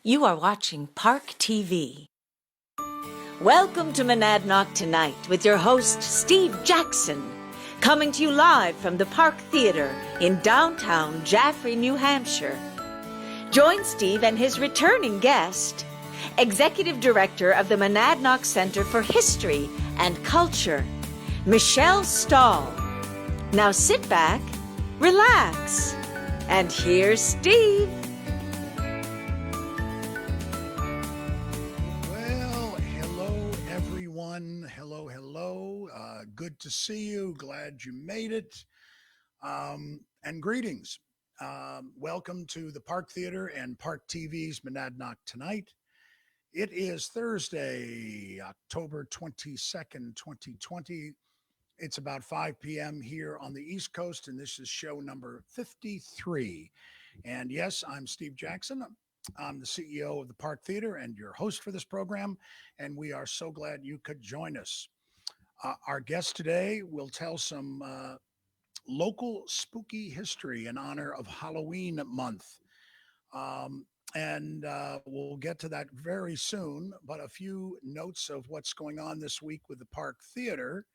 You are watching Park TV. Welcome to Monadnock Tonight with your host, Steve Jackson, coming to you live from the Park Theater in downtown Jaffrey, New Hampshire. Join Steve and his returning guest, Executive Director of the Monadnock Center for History and Culture, Michelle Stahl. Now sit back, relax, and here's Steve. Hello. Good to see you. Glad you made it. And greetings. Welcome to the Park Theater and Park TV's Monadnock Tonight. It is Thursday, October 22nd, 2020. It's about 5 p.m. here on the East Coast, and this is show number 53. And yes, I'm Steve Jackson. I'm the CEO of the Park Theater and your host for this program, and we are so glad you could join us. Our guest today will tell some local spooky history in honor of Halloween month. And we'll get to that very soon, but a few notes of what's going on this week with the Park Theater.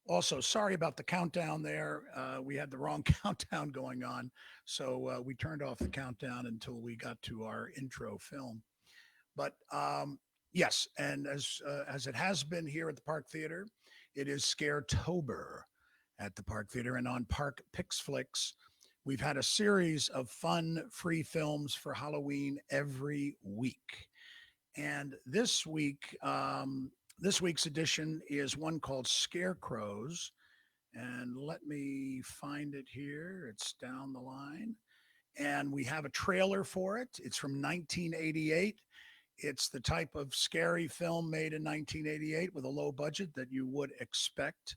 Also, sorry about the countdown there. We had the wrong countdown going on, so we turned off the countdown until we got to our intro film. But yes, and as it has been here at the Park Theater, it is Scaretober at the Park Theater, and on Park Pixflix, we've had a series of fun, free films for Halloween every week. And this week, this week's edition is one called Scarecrows. And let me find it here. It's down the line. And we have a trailer for it. It's from 1988. It's the type of scary film made in 1988 with a low budget that you would expect.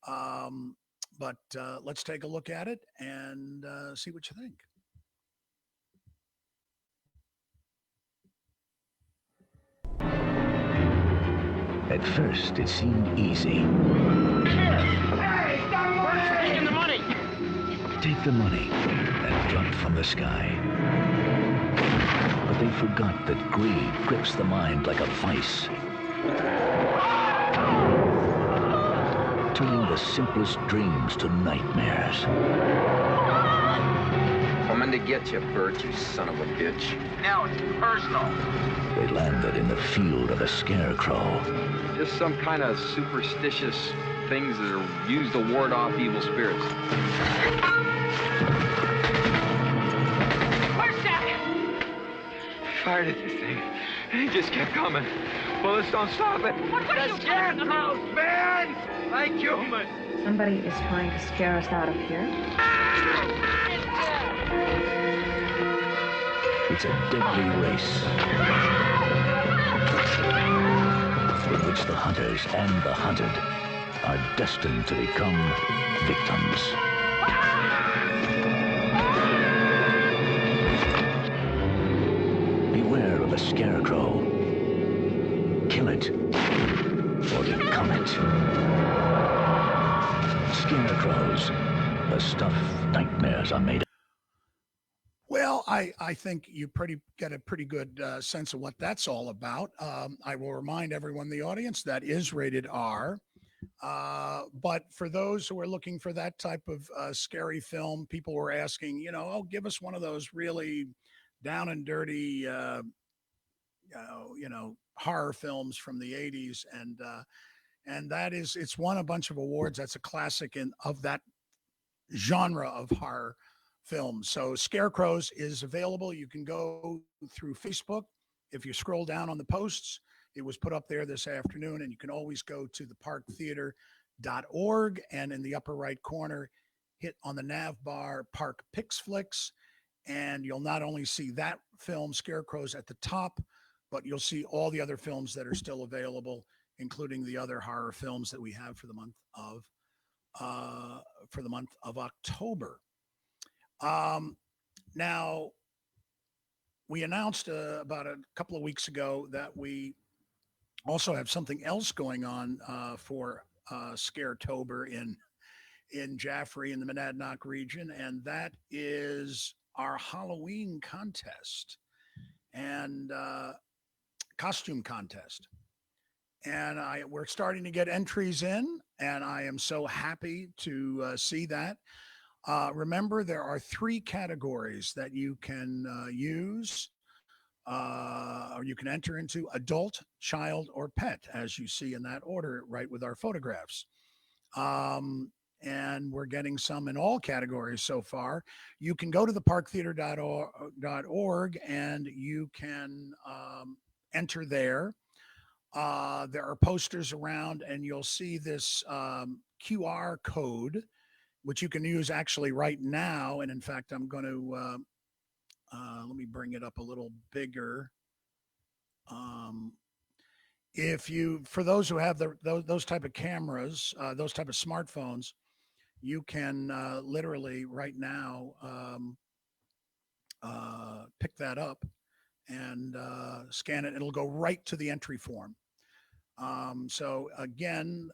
But let's take a look at it and see what you think. At first, it seemed easy. Hey, stop taking the money! Take the money and drop from the sky. But they forgot that greed grips the mind like a vice, turning the simplest dreams to nightmares. Coming to get you, Bert, you son of a bitch. Now it's personal. They landed in the field of a scarecrow. Just some kind of superstitious things that are used to ward off evil spirits. Where's that? Fired at this thing, and it just kept coming. Bullets don't stop it. What are you talking about? Man! Like human! Somebody is trying to scare us out of here. It's a deadly race in which the hunters and the hunted are destined to become victims. Beware of a scarecrow. Kill it or become it. Scarecrows, the stuff nightmares are made of. Well, I think you get a pretty good sense of what that's all about. I will remind everyone in the audience that is rated R. But for those who are looking for that type of scary film, people were asking, give us one of those really down and dirty, horror films from the 80s. And it's won a bunch of awards. That's a classic of that genre of horror films. So Scarecrows is available. You can go through Facebook. If you scroll down on the posts, it was put up there this afternoon, and you can always go to theparktheater.org, and in the upper right corner, hit on the nav bar Park Pixflix, and you'll not only see that film, Scarecrows, at the top, but you'll see all the other films that are still available, including the other horror films that we have for the month of October. Now, we announced about a couple of weeks ago that we also have something else going on for Scaretober in Jaffrey in the Monadnock region, and that is our Halloween contest and costume contest. And we're starting to get entries in, and I am so happy to see that. Remember, there are 3 categories that you can use or you can enter into: adult, child, or pet, as you see in that order, right with our photographs. And we're getting some in all categories so far. You can go to the parktheater.org and you can enter there. There are posters around, and you'll see this QR code, which you can use actually right now. And in fact, I'm going to let me bring it up a little bigger. If you, for those who have those type of cameras, those type of smartphones, you can literally right now pick that up and scan it. It'll go right to the entry form. So again,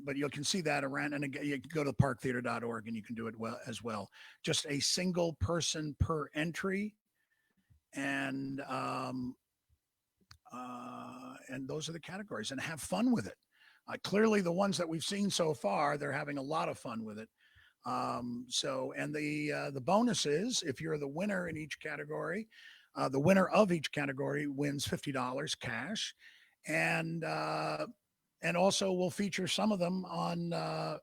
but you can see that around, and again, you can go to parktheater.org and you can do it as well. Just a single person per entry, and those are the categories. And have fun with it. Clearly, the ones that we've seen so far, they're having a lot of fun with it. So, and the bonus is, if you're the winner in each category, the winner of each category wins $50 cash, and also we'll feature some of them on our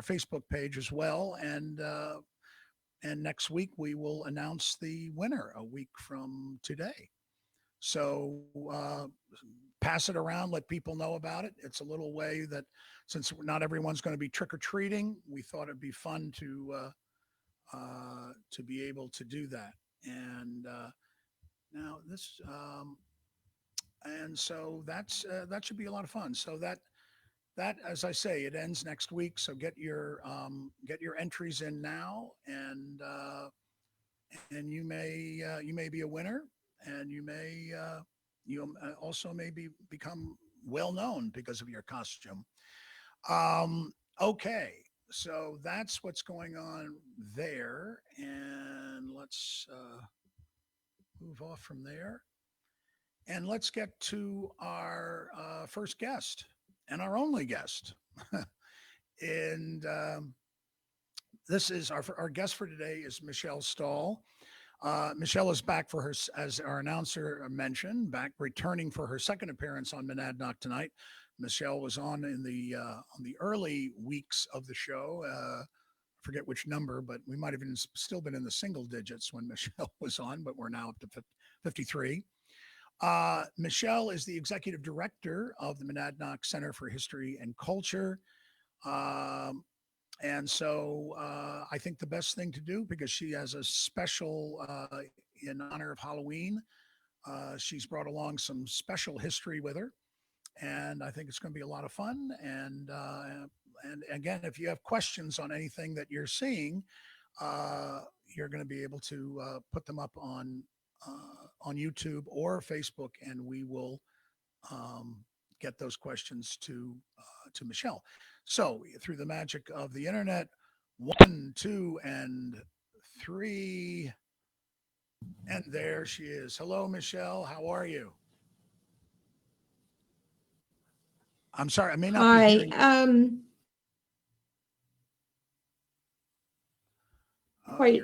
Facebook page as well. And next week we will announce the winner a week from today. So pass it around, let people know about it. It's a little way that, since not everyone's going to be trick-or-treating, we thought it'd be fun to be able to do that. And now this, and so that should be a lot of fun. So that, as I say, it ends next week. So get your entries in now, and you may be a winner, and you may also become well known because of your costume. Okay, so that's what's going on there, and let's move off from there, and let's get to our first guest and our only guest. And this is our guest for today is Michelle Stahl. Michelle is back for her, as our announcer mentioned, back returning for her second appearance on Monadnock Tonight. Michelle was on the early weeks of the show. I forget which number, but we might have still been in the single digits when Michelle was on, but we're now up to 53. Michelle is the executive director of the Monadnock Center for History and Culture. And so I think the best thing to do, because she has a special in honor of Halloween, she's brought along some special history with her. And I think it's going to be a lot of fun. And again, if you have questions on anything that you're seeing, you're going to be able to put them up on YouTube or Facebook, and we will get those questions to Michelle. So through the magic of the internet, 1, 2, and 3, and there she is. Hello, Michelle. How are you? I'm sorry, I may not be hearing. Quite.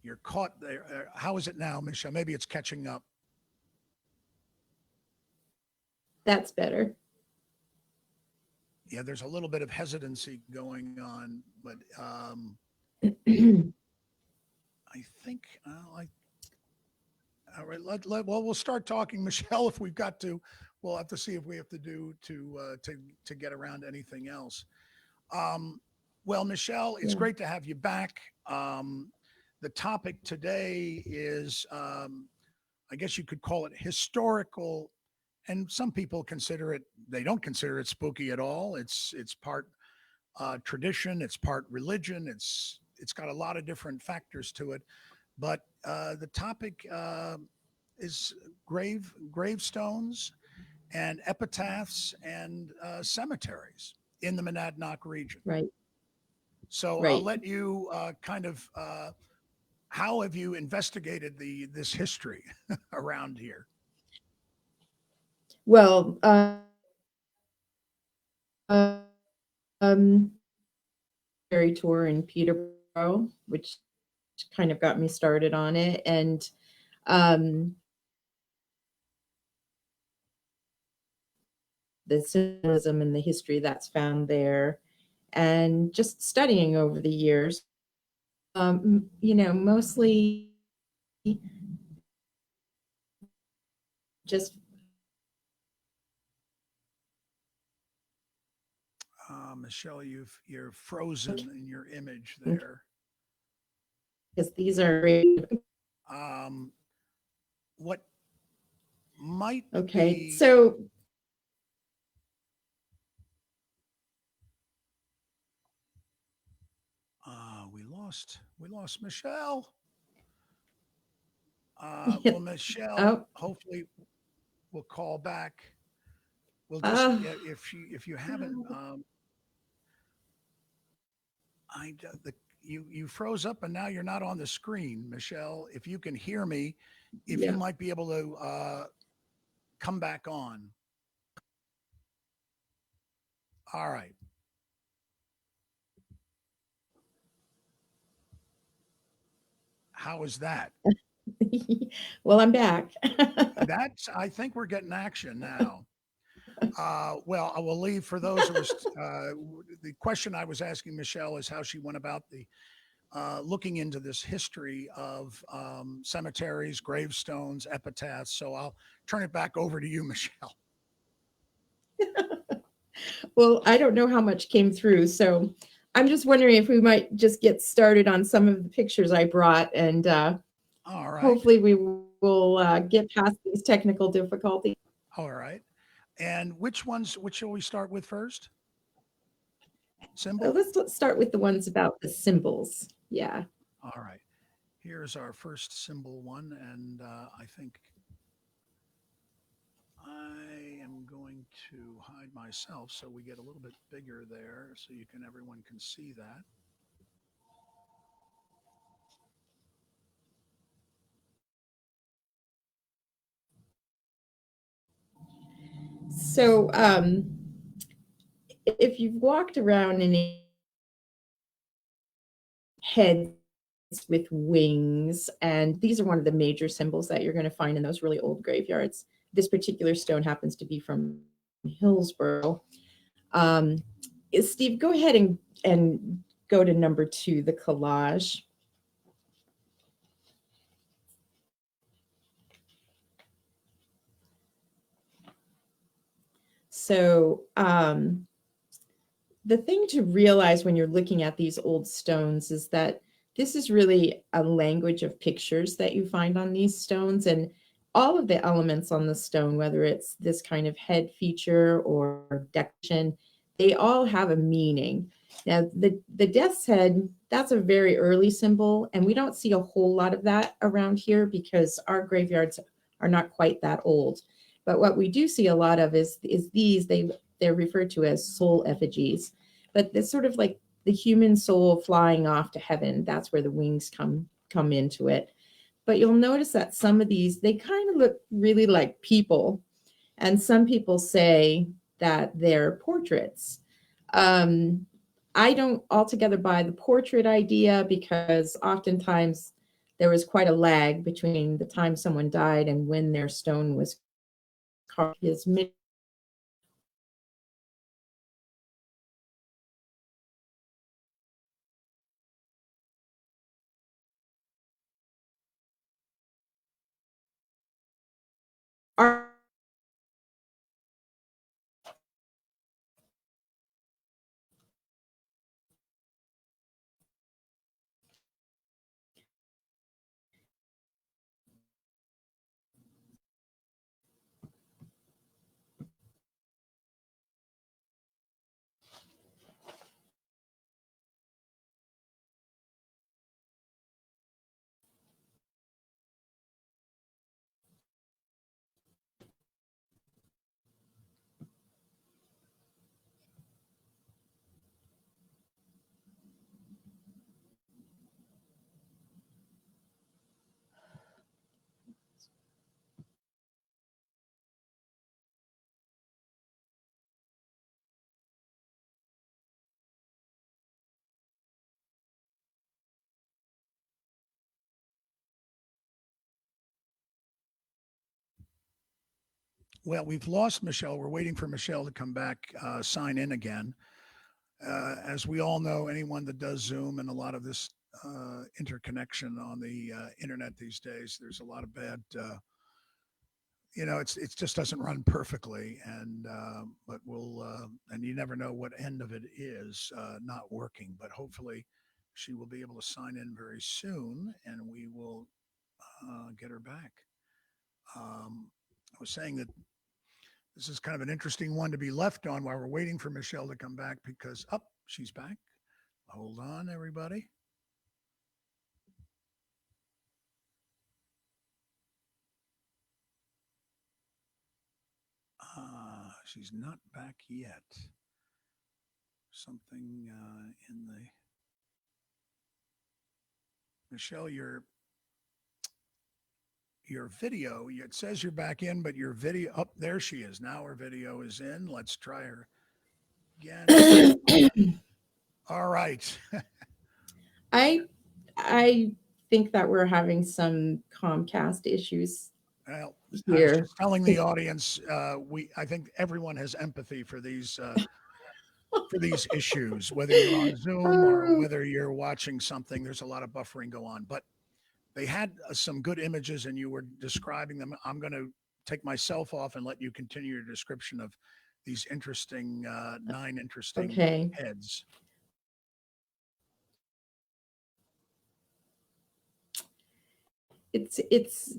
You're caught there. How is it now, Michelle? Maybe it's catching up. That's better. Yeah, there's a little bit of hesitancy going on, but I think all right. Well, we'll start talking, Michelle. If we've got to, we'll have to see if we have to do to get around anything else. Well, Michelle, it's great to have you back. The topic today is, I guess you could call it historical, and some people they don't consider it spooky at all. It's part tradition, it's part religion, it's got a lot of different factors to it. But the topic is gravestones and epitaphs and cemeteries in the Monadnock region. Right. So I'll Right. let you how have you investigated this history around here? Well, um, ferry tour in Peterborough, which kind of got me started on it, and um, the symbolism and the history that's found there, and just studying over the years. Mostly just Michelle, you're frozen in your image there. because these are great. Um, what might Okay, be so we lost Michelle. yeah, Well, Michelle, oh, hopefully we'll call back. We'll just uh, if you haven't I the you froze up and now you're not on the screen, Michelle. If you can hear me, if you yeah. might be able to come back on. All right. How is that? Well, I'm back. I think we're getting action now. Well, I will leave for those who are. The question I was asking Michelle is how she went about the looking into this history of cemeteries, gravestones, epitaphs. So I'll turn it back over to you, Michelle. Well, I don't know how much came through, so I'm just wondering if we might just get started on some of the pictures I brought, and All right. hopefully we will get past these technical difficulties. All right. And which shall we start with first? Symbol? Let's start with the ones about the symbols. Yeah. All right. Here's our first symbol one. And I think I am going to hide myself so we get a little bit bigger there so everyone can see that. So, if you've walked around in heads with wings, and these are one of the major symbols that you're going to find in those really old graveyards. This particular stone happens to be from Hillsborough. Um, Steve, go ahead and go to number 2, the collage. So the thing to realize when you're looking at these old stones is that this is really a language of pictures that you find on these stones, and all of the elements on the stone, whether it's this kind of head feature or decoration, they all have a meaning. Now, the death's head, that's a very early symbol, and we don't see a whole lot of that around here because our graveyards are not quite that old. But what we do see a lot of is these, they're referred to as soul effigies, but it's sort of like the human soul flying off to heaven. That's where the wings come into it. But you'll notice that some of these, they kind of look really like people, and some people say that they're portraits. um, I don't altogether buy the portrait idea because oftentimes there was quite a lag between the time someone died and when their stone was carved. His art Well, we've lost Michelle. We're waiting for Michelle to come back, sign in again. As we all know, anyone that does Zoom and a lot of this interconnection on the internet these days, there's a lot of bad. It just doesn't run perfectly, and but we'll and you never know what end of it is not working. But hopefully, she will be able to sign in very soon, and we will get her back. I was saying that this is kind of an interesting one to be left on while we're waiting for Michelle to come back because, she's back. Hold on, everybody. She's not back yet. Something in the Michelle, your video. It says you're back in, but your video. Oh, there she is. Now her video is in. Let's try her again. All right. I think that we're having some Comcast issues Well, here. I was just telling the audience, I think everyone has empathy for these issues, whether you're on Zoom or whether you're watching something. There's a lot of buffering go on, but they had some good images, and you were describing them. I'm going to take myself off and let you continue your description of these interesting 9 interesting heads. It's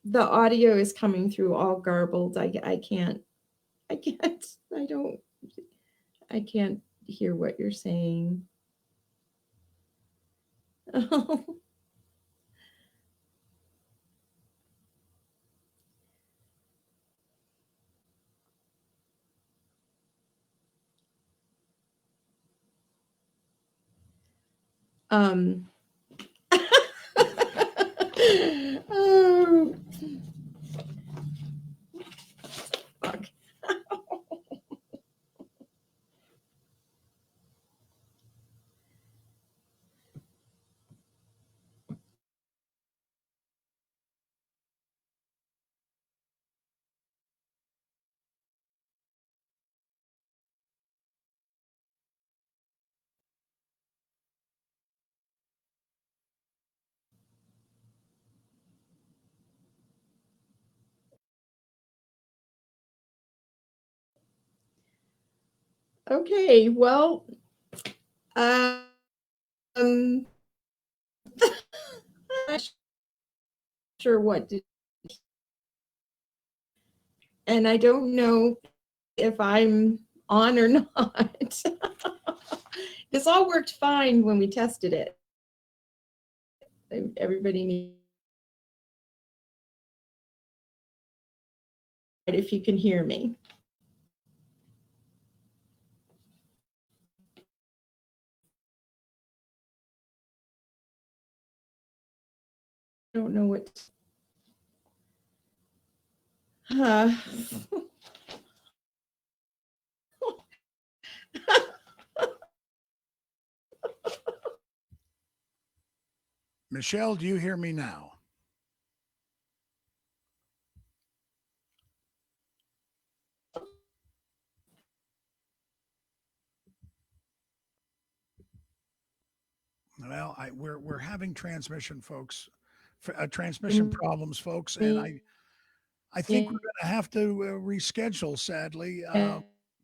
the audio is coming through all garbled. I can't hear what you're saying. Oh. Fuck. Okay, well, I'm not sure what to, and I don't know if I'm on or not. This all worked fine when we tested it. Everybody needs, if you can hear me. I don't know what. Michelle, do you hear me now? Well, we're having transmission, folks. Transmission problems, folks, and I think we're going to have to reschedule, sadly,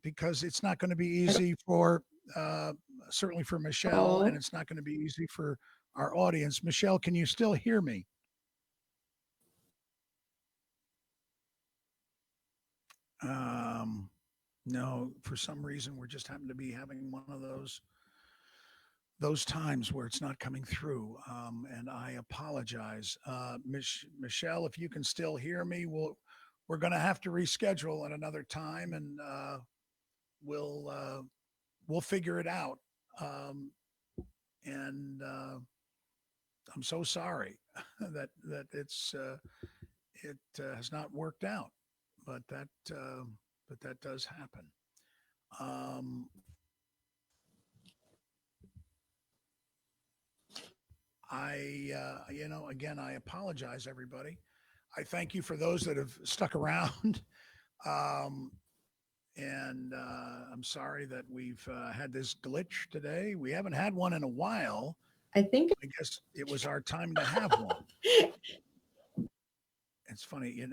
because it's not going to be easy for certainly for Michelle, and it's not going to be easy for our audience. Michelle, can you still hear me? No, for some reason we're just happen to be having one of those times where it's not coming through, and I apologize. Michelle, if you can still hear me, we're going to have to reschedule at another time, and we'll figure it out. And I'm so sorry that it has not worked out, but that does happen. Again, I apologize, everybody. I thank you for those that have stuck around. Um, and I'm sorry that we've had this glitch today. We haven't had one in a while. I think I guess it was our time to have one. It's funny,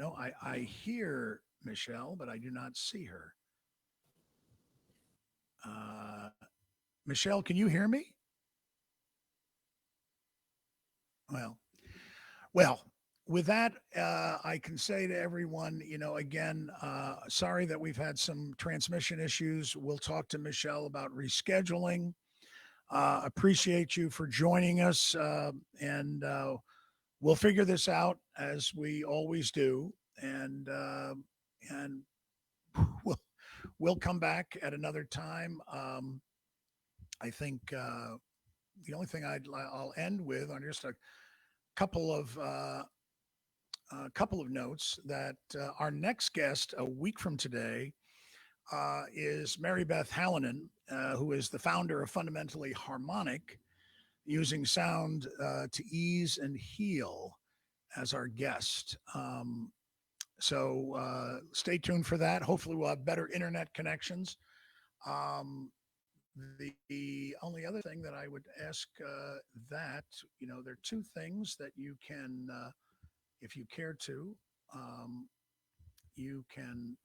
I hear Michelle, but I do not see her. Uh, Michelle, can you hear me? Well, well, with that, I can say to everyone, again, sorry that we've had some transmission issues. We'll talk to Michelle about rescheduling. Appreciate you for joining us, and we'll figure this out as we always do, and we'll we'll come back at another time. I think the only thing I'll end with on just couple of uh, a couple of notes that our next guest a week from today is Mary Beth Hallinan, who is the founder of Fundamentally Harmonic, using sound to ease and heal as our guest. So stay tuned for that. Hopefully, we'll have better internet connections. Um, the only other thing that I would ask that, there are two things that you can, if you care to, um, you can,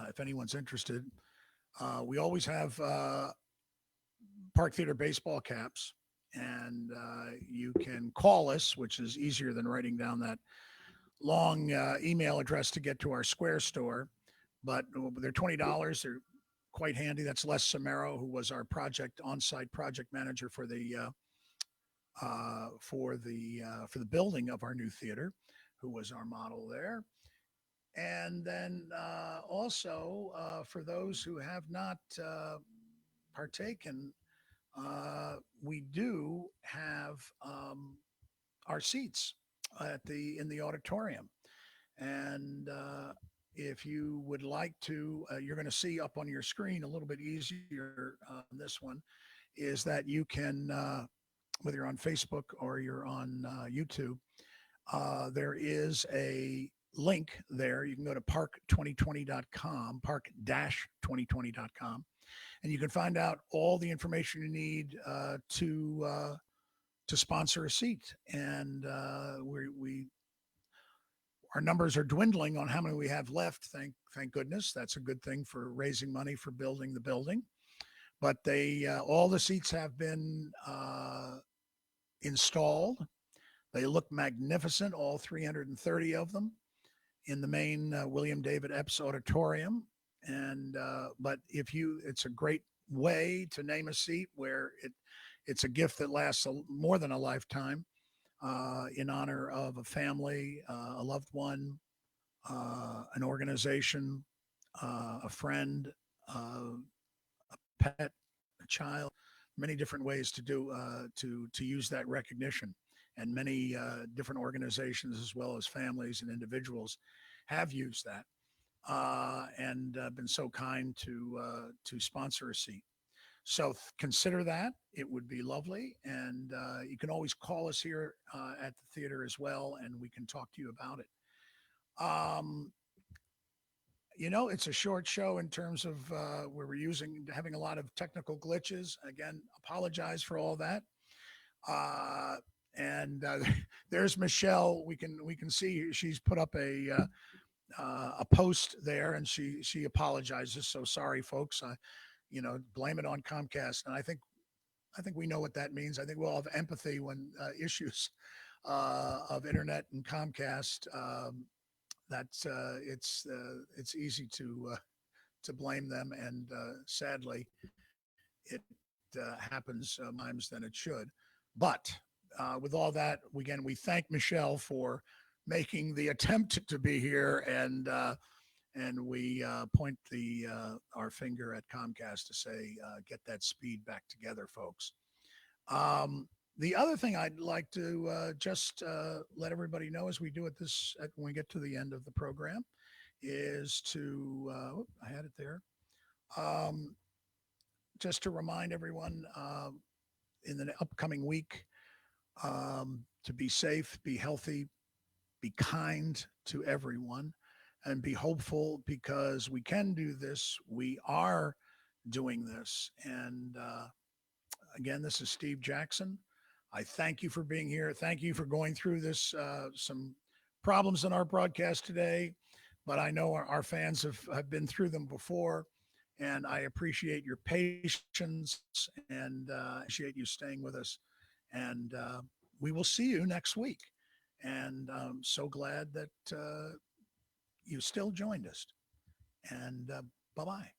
if anyone's interested, we always have Park Theater baseball caps, and you can call us, which is easier than writing down that long email address to get to our Square store. But they're $20. They're quite handy. That's Les Samaro, who was our on-site project manager for the building of our new theater, who was our model there. And then also for those who have not partaken, we do have our seats in the auditorium, and if you would like to, you're going to see up on your screen a little bit easier on this one, is that you can, whether you're on Facebook or you're on YouTube, there is a link there. You can go to park2020.com, park-2020.com, and you can find out all the information you need to sponsor a seat. And we our numbers are dwindling on how many we have left. Thank goodness. That's a good thing for raising money for building the building. But all the seats have been installed. They look magnificent, all 330 of them, in the main William David Epps Auditorium. And but it's a great way to name a seat where it's a gift that lasts more than a lifetime, in honor of a family, a loved one, an organization, a friend, a pet, a child. Many different ways to do to use that recognition, and many different organizations as well as families and individuals have used that and been so kind to sponsor a seat. So consider that. It would be lovely. And you can always call us here at the theater as well, and we can talk to you about it. Um, it's a short show in terms of where we're having a lot of technical glitches. Again, apologize for all that. And there's Michelle. We can see she's put up a post there, and she apologizes. So sorry, folks. Blame it on Comcast. And I think we know what that means. I think we'll have empathy when issues of internet and Comcast. That's it's easy to blame them, and sadly, it happens more times than it should. But with all that, again, we thank Michelle for making the attempt to be here, and we point our finger at Comcast to say, get that speed back together, folks. The other thing I'd like to just let everybody know as we do when we get to the end of the program is to, I had it there, just to remind everyone in the upcoming week to be safe, be healthy, be kind to everyone. and be hopeful, because we can do this. We are doing this. And again, this is Steve Jackson. I thank you for being here. Thank you for going through this, some problems in our broadcast today, but I know our fans have been through them before, and I appreciate your patience and appreciate you staying with us. And we will see you next week. And I'm so glad that you still joined us. And bye-bye.